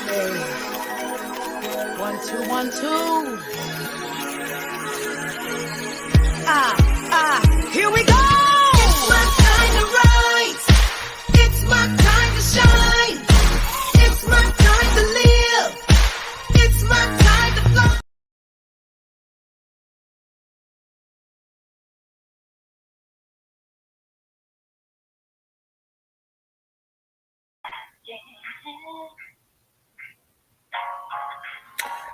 Okay. 1, 2, 1, 2. Here we go. It's my time to rise. It's my time to shine. It's my time to live. It's my time to fly.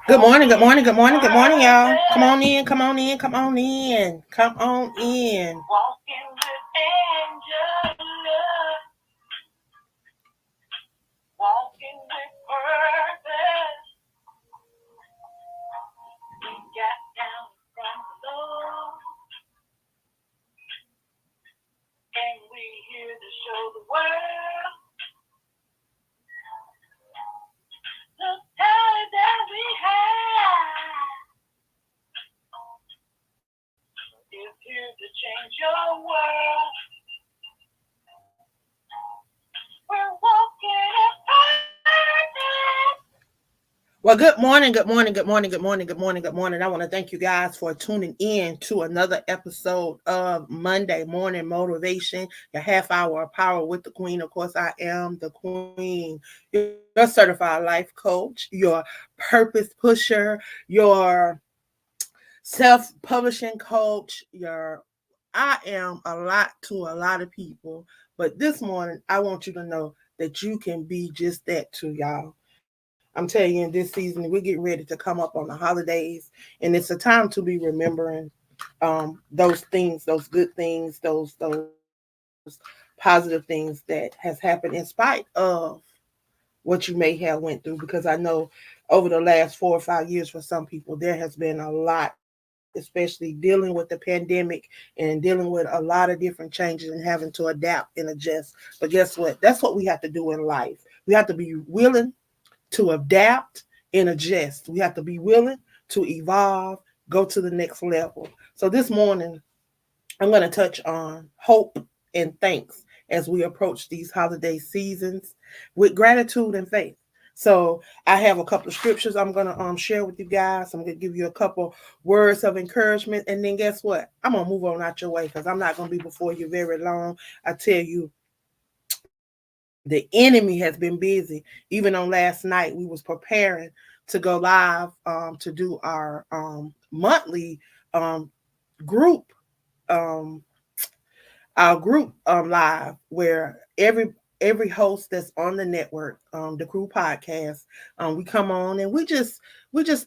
Good morning, good morning, good morning, good morning, y'all. Come on in, come on in, come on in, come on in. Walking with Angela, walking with purpose. We got down from below, and we here to show the world the talent that we have. Is here to change your world. We're walking in purpose. Well, good morning, good morning, good morning, good morning, good morning, good morning. I want to thank you guys for tuning in to another episode of Monday Morning Motivation, your half hour of power with the Queen. Of course, I am the Queen, your certified life coach, your purpose pusher, your self-publishing coach, I am a lot to a lot of people, but this morning I want you to know that you can be just that too, y'all. I'm telling you, in this season, we're getting ready to come up on the holidays, and it's a time to be remembering those things, those good things, those positive things that has happened in spite of what you may have went through. Because I know over the last 4 or 5 years, for some people, there has been a lot, especially dealing with the pandemic and dealing with a lot of different changes and having to adapt and adjust. But guess what? That's what we have to do in life. We have to be willing to adapt and adjust. We have to be willing to evolve, go to the next level. So this morning, I'm going to touch on hope and thanks as we approach these holiday seasons with gratitude and faith. So I have a couple of scriptures I'm going to share with you guys. I'm going to give you a couple words of encouragement. And then guess what? I'm going to move on out your way because I'm not going to be before you very long. I tell you, the enemy has been busy. Even on last night, we was preparing to go live to do our monthly group um, our group live where every host that's on the network, the crew podcast, we come on and we just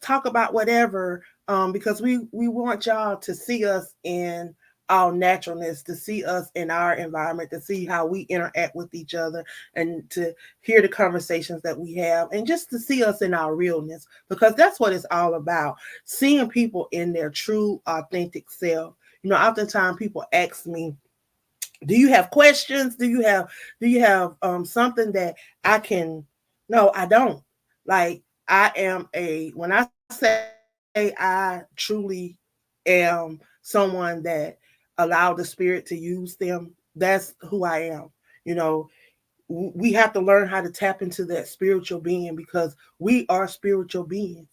talk about whatever, because we want y'all to see us in our naturalness, to see us in our environment, to see how we interact with each other, and to hear the conversations that we have, and just to see us in our realness, because that's what it's all about, seeing people in their true, authentic self. Oftentimes people ask me, do you have questions? Do you have something that I can? No, I don't. Like, I am a when I say I truly am someone that allow the spirit to use them, that's who I am. You know, we have to learn how to tap into that spiritual being, because we are spiritual beings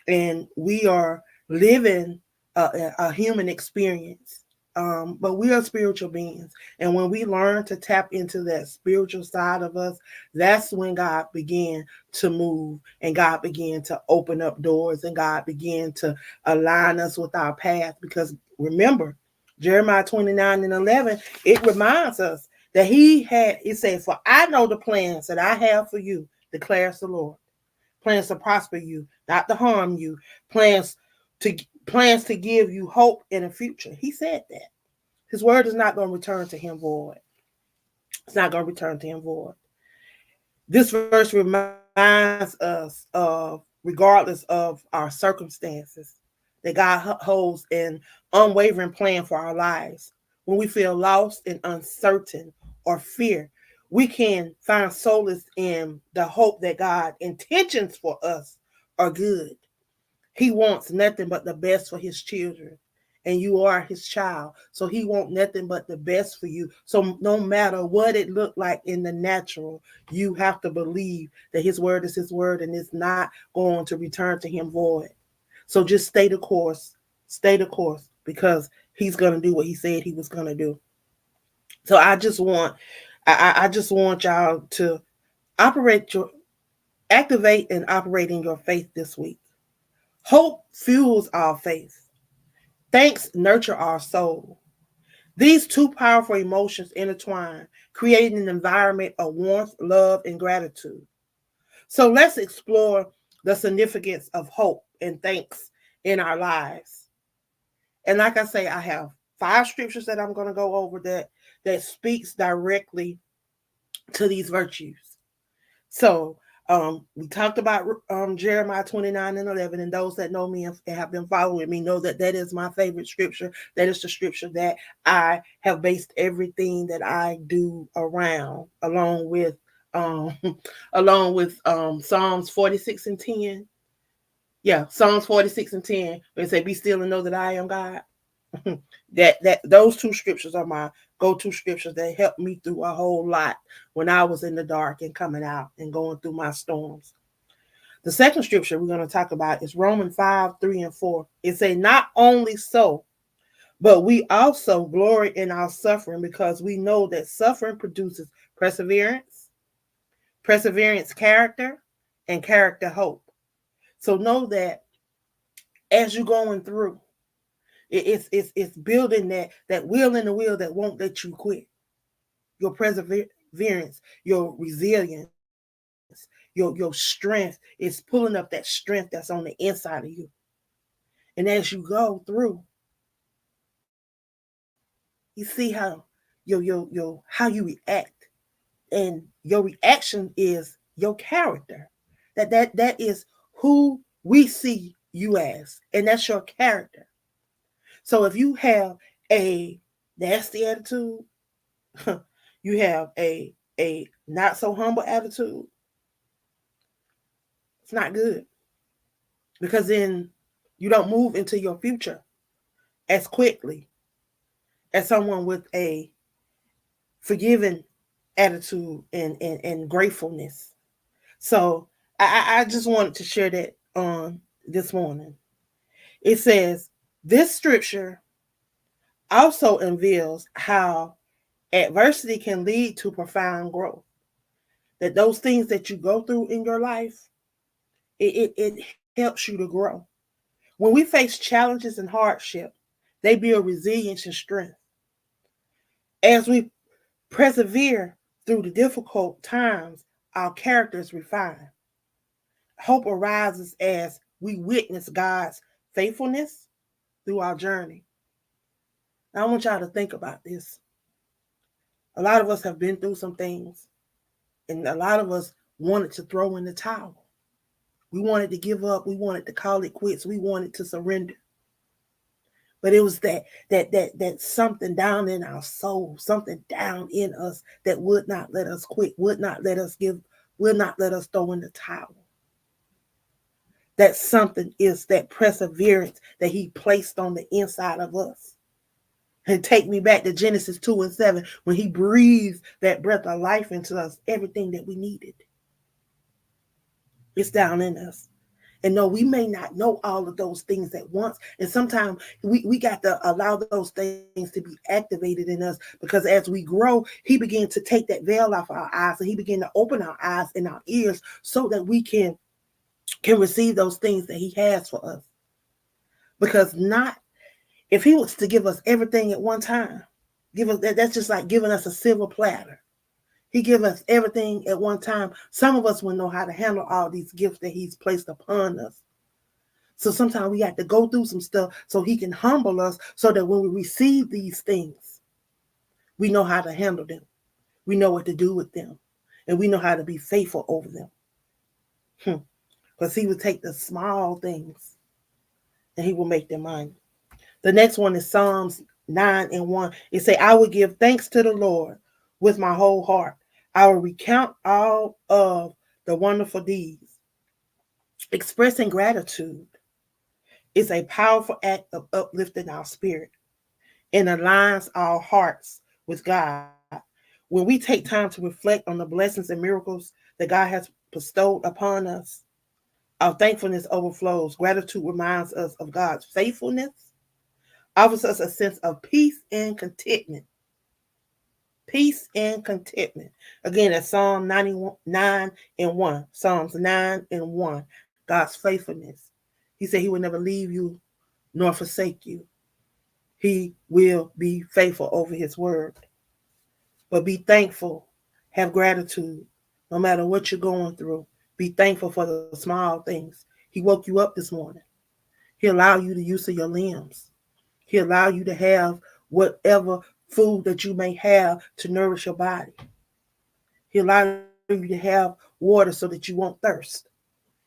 and we are living a human experience. But we are spiritual beings. And when we learn to tap into that spiritual side of us, that's when God began to move, and God began to open up doors, and God began to align us with our path. Because remember, Jeremiah 29:11, it reminds us that it says, "For I know the plans that I have for you, declares the Lord. Plans to prosper you, not to harm you, plans to plans to give you hope in the future." He said that. His word is not going to return to him void. It's not going to return to him void. This verse reminds us of, regardless of our circumstances, that God holds an unwavering plan for our lives. When we feel lost and uncertain or fear, we can find solace in the hope that God's intentions for us are good. He wants nothing but the best for his children. and you are his child. So he want nothing but the best for you. So no matter what it looked like in the natural, you have to believe that his word is his word and it's not going to return to him void. So just stay the course. Stay the course because he's gonna do what he said he was gonna do. So I just want y'all to operate your activate and operate in your faith this week. Hope fuels our faith. Thanks nurture our soul. These two powerful emotions intertwine, creating an environment of warmth, love, and gratitude. So let's explore the significance of hope and thanks in our lives. And like I say, I have 5 scriptures that I'm going to go over that speaks directly to these virtues. So we talked about Jeremiah 29 and 11, and those that know me and have been following me know that that is my favorite scripture. That is the scripture that I have based everything that I do around, um, Psalms 46 and 10. Yeah, Psalms 46 and 10. When it say, "Be still and know that I am God." That those 2 scriptures are my go-to scriptures that helped me through a whole lot when I was in the dark and coming out and going through my storms. The second scripture we're going to talk about is Romans 5, 3, and 4. It say, "Not only so, but we also glory in our suffering because we know that suffering produces perseverance, perseverance character, and character hope." So know that as you're going through, it's building that will in the will that won't let you quit. Your perseverance, your resilience, your strength is pulling up that strength that's on the inside of you. And as you go through, you see how how you react, and your reaction is your character. That is who we see you as, and that's your character. So if you have a nasty attitude, you have a not so humble attitude, it's not good because then you don't move into your future as quickly as someone with a forgiving attitude and gratefulness. So I just wanted to share that on this morning. It says this scripture also unveils how adversity can lead to profound growth. That those things that you go through in your life, it helps you to grow. When we face challenges and hardship, they build resilience and strength. As we persevere through the difficult times, our characters refine. Hope arises as we witness God's faithfulness through our journey. Now, I want y'all to think about this. A lot of us have been through some things, and a lot of us wanted to throw in the towel. We wanted to give up. We wanted to call it quits. We wanted to surrender. But it was that something down in our soul, something down in us that would not let us quit, would not let us give, would not let us throw in the towel. That something is that perseverance that he placed on the inside of us. And take me back to Genesis 2 and 7, when he breathed that breath of life into us, everything that we needed. It's down in us. And no, we may not know all of those things at once. And sometimes we got to allow those things to be activated in us, because as we grow, he began to take that veil off our eyes, and he began to open our eyes and our ears so that we can receive those things that he has for us. Because not if he was to give us everything at one time, give us that's just like giving us a silver platter. He give us everything at one time. Some of us will know how to handle all these gifts that he's placed upon us. So sometimes we have to go through some stuff so he can humble us, so that when we receive these things, we know how to handle them. We know what to do with them. And we know how to be faithful over them. Because he will take the small things and he will make them mine. The next one is Psalms 9 and 1. It say, "I will give thanks to the Lord with my whole heart. I will recount all of the wonderful deeds," expressing gratitude It's a powerful act of uplifting our spirit and aligns our hearts with God. When we take time to reflect on the blessings and miracles that God has bestowed upon us, our thankfulness overflows. Gratitude reminds us of God's faithfulness, offers us a sense of peace and contentment. Peace and contentment. Again, that's Psalm 99 and 1. Psalms 9 and 1. God's faithfulness. He said he would never leave you nor forsake you. He will be faithful over his word. But be thankful. Have gratitude. No matter what you're going through, be thankful for the small things. He woke you up this morning. He allowed you the use of your limbs. He allowed you to have whatever food that you may have to nourish your body. He allowed you to have water so that you won't thirst.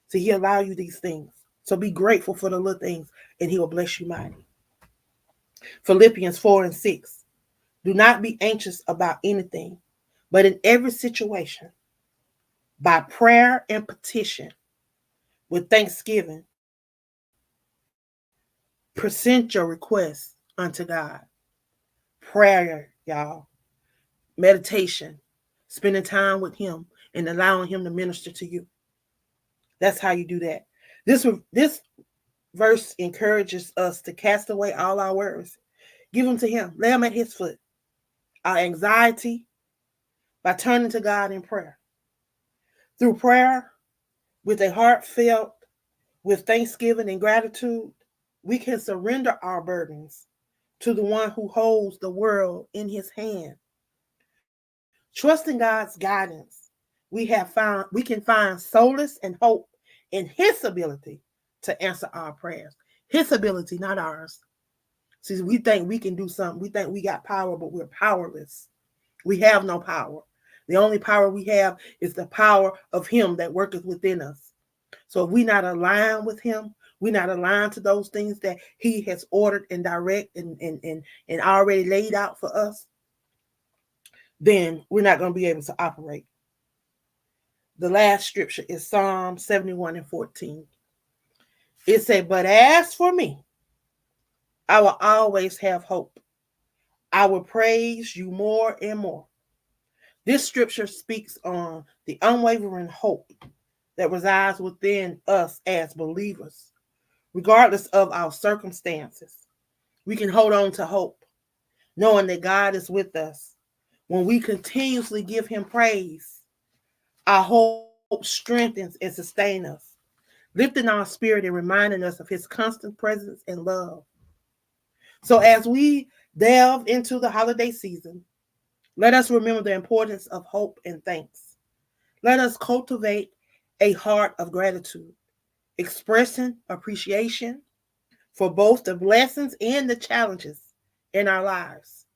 So he allow you these things. So be grateful for the little things and he will bless you mighty. Philippians 4 and 6. Do not be anxious about anything, but in every situation, by prayer and petition, with thanksgiving, present your requests unto God. Prayer, y'all, meditation, spending time with him and allowing him to minister to you. That's how you do that. This verse encourages us to cast away all our worries. Give them to him. Lay them at his foot. Our anxiety by turning to God in prayer. Through prayer, with a heartfelt, with thanksgiving and gratitude, we can surrender our burdens to the one who holds the world in his hand. Trusting God's guidance, we can find solace and hope in his ability to answer our prayers. His ability, not ours. See, we think we can do something. We think we got power, but we're powerless. We have no power. The only power we have is the power of him that worketh within us. So if we're not aligned with him, we're not aligned to those things that he has ordered and direct and already laid out for us, then we're not going to be able to operate. The last scripture is Psalm 71 and 14. It said, but as for me, I will always have hope. I will praise you more and more. This scripture speaks on the unwavering hope that resides within us as believers, regardless of our circumstances. We can hold on to hope, knowing that God is with us. When we continuously give him praise, our hope strengthens and sustains us, lifting our spirit and reminding us of his constant presence and love. So as we delve into the holiday season, let us remember the importance of hope and thanks. Let us cultivate a heart of gratitude, expressing appreciation for both the blessings and the challenges in our lives.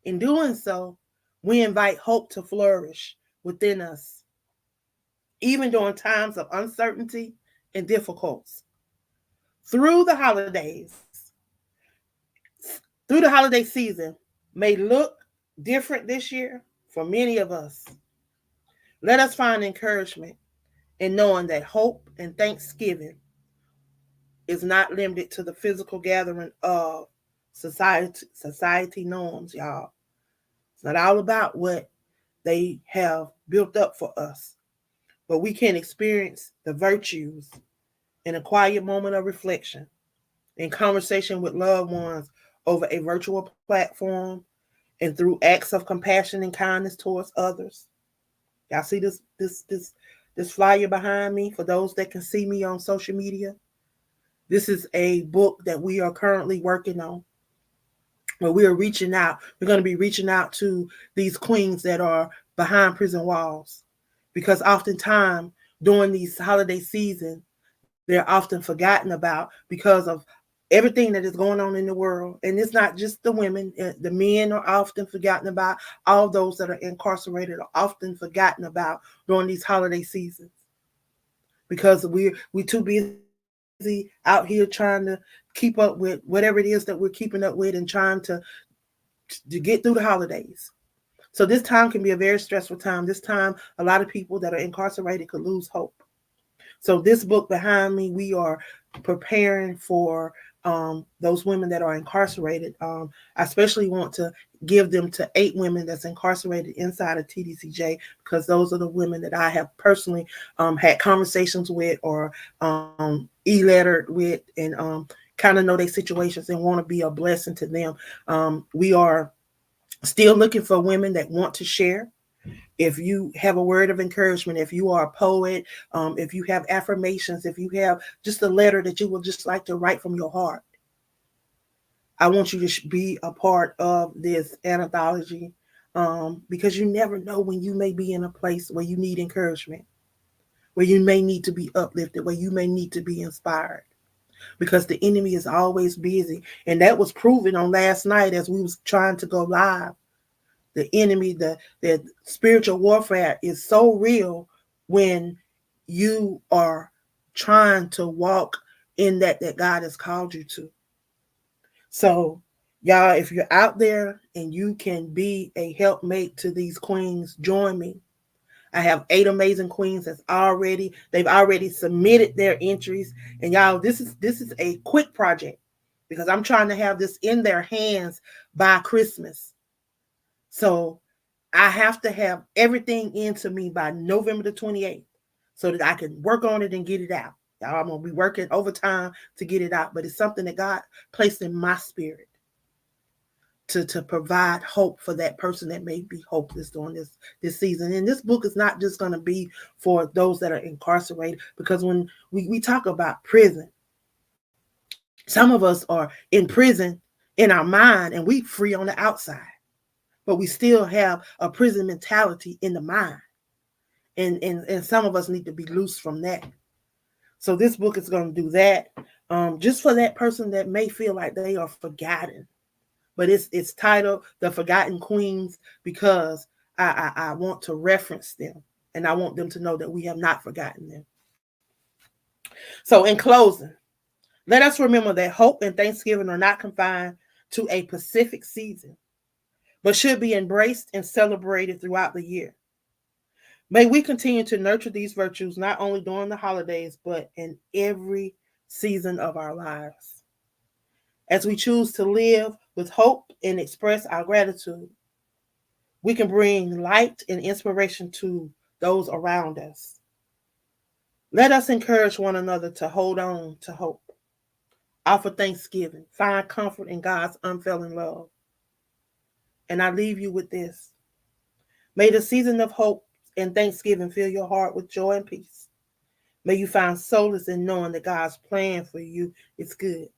In doing so, we invite hope to flourish within us, even during times of uncertainty and difficulties. Through the holidays, through the holiday season may look different this year for many of us. Let us find encouragement in knowing that hope and thanksgiving is not limited to the physical gathering of society norms, y'all. It's not all about what they have built up for us, but we can experience the virtues in a quiet moment of reflection, in conversation with loved ones over a virtual platform, and through acts of compassion and kindness towards others. Y'all see this flyer behind me for those that can see me on social media. This is a book that we are currently working on, where we are reaching out. We're going to be reaching out to these queens that are behind prison walls, because oftentimes during these holiday season, they're often forgotten about because of everything that is going on in the world. And it's not just the women, the men are often forgotten about. All those that are incarcerated are often forgotten about during these holiday seasons, because we're too busy out here trying to keep up with whatever it is that we're keeping up with and trying to get through the holidays. So this time can be a very stressful time. This time, a lot of people that are incarcerated could lose hope. So this book behind me, we are preparing for those women that are incarcerated. I especially want to give them to 8 women that's incarcerated inside of TDCJ, because those are the women that I have personally had conversations with, or e-lettered with, and kind of know their situations and want to be a blessing to them. We are still looking for women that want to share. If you have a word of encouragement, if you are a poet, if you have affirmations, if you have just a letter that you would just like to write from your heart, I want you to be a part of this anthology, because you never know when you may be in a place where you need encouragement, where you may need to be uplifted, where you may need to be inspired, because the enemy is always busy. And that was proven on last night as we was trying to go live. The enemy, the spiritual warfare is so real when you are trying to walk in that God has called you to. So, y'all, if you're out there and you can be a helpmate to these queens, join me. I have 8 amazing queens they've already submitted their entries. And y'all, this is a quick project, because I'm trying to have this in their hands by Christmas. So I have to have everything into me by November the 28th, so that I can work on it and get it out. Y'all, I'm gonna be working overtime to get it out, but it's something that God placed in my spirit to provide hope for that person that may be hopeless during this season. And this book is not just going to be for those that are incarcerated, because when we talk about prison, some of us are in prison in our mind and we free on the outside, but we still have a prison mentality in the mind. And some of us need to be loose from that. So this book is going to do that, just for that person that may feel like they are forgotten. But it's titled "The Forgotten Queens" because I want to reference them, and I want them to know that we have not forgotten them. So in closing, let us remember that hope and Thanksgiving are not confined to a specific season, but should be embraced and celebrated throughout the year. May we continue to nurture these virtues not only during the holidays, but in every season of our lives. As we choose to live with hope and express our gratitude, we can bring light and inspiration to those around us. Let us encourage one another to hold on to hope, offer thanksgiving, find comfort in God's unfailing love. And I leave you with this. May the season of hope and thanksgiving fill your heart with joy and peace. May you find solace in knowing that God's plan for you is good.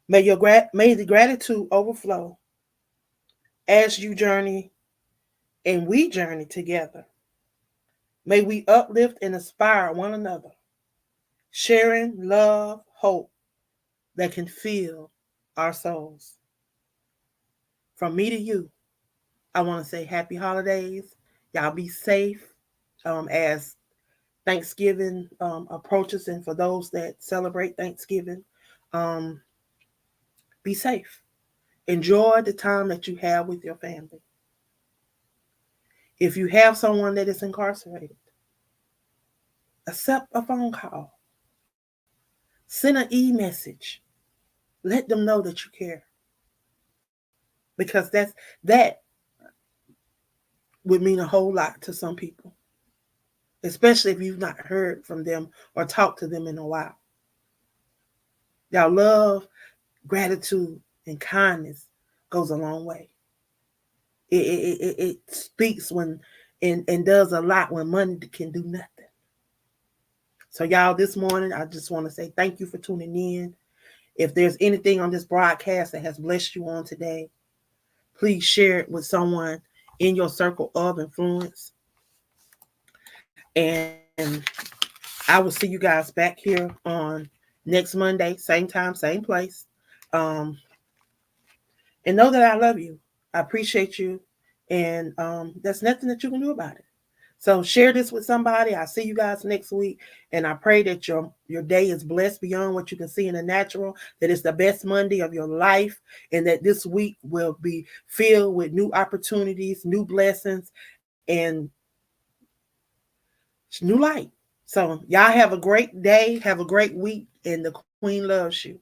May the gratitude overflow as you journey and we journey together. May we uplift and inspire one another, sharing love, hope that can fill our souls. From me to you, I want to say happy holidays. Y'all be safe as Thanksgiving approaches, and for those that celebrate Thanksgiving, um, be safe. Enjoy the time that you have with your family. If you have someone that is incarcerated, accept a phone call, send an e-message, let them know that you care, because that would mean a whole lot to some people, especially if you've not heard from them or talked to them in a while. Y'all, love, gratitude, and kindness goes a long way. It speaks when and does a lot when money can do nothing. So, y'all, this morning, I just want to say thank you for tuning in. If there's anything on this broadcast that has blessed you on today, please share it with someone in your circle of influence. And I will see you guys back here on next Monday, same time, same place. Um, and know that I love you. I appreciate you. And there's nothing that you can do about it. So share this with somebody. I'll see you guys next week. And I pray that your day is blessed beyond what you can see in the natural, that it's the best Monday of your life, and that this week will be filled with new opportunities, new blessings, and new light. So y'all have a great day, have a great week, and the Queen loves you.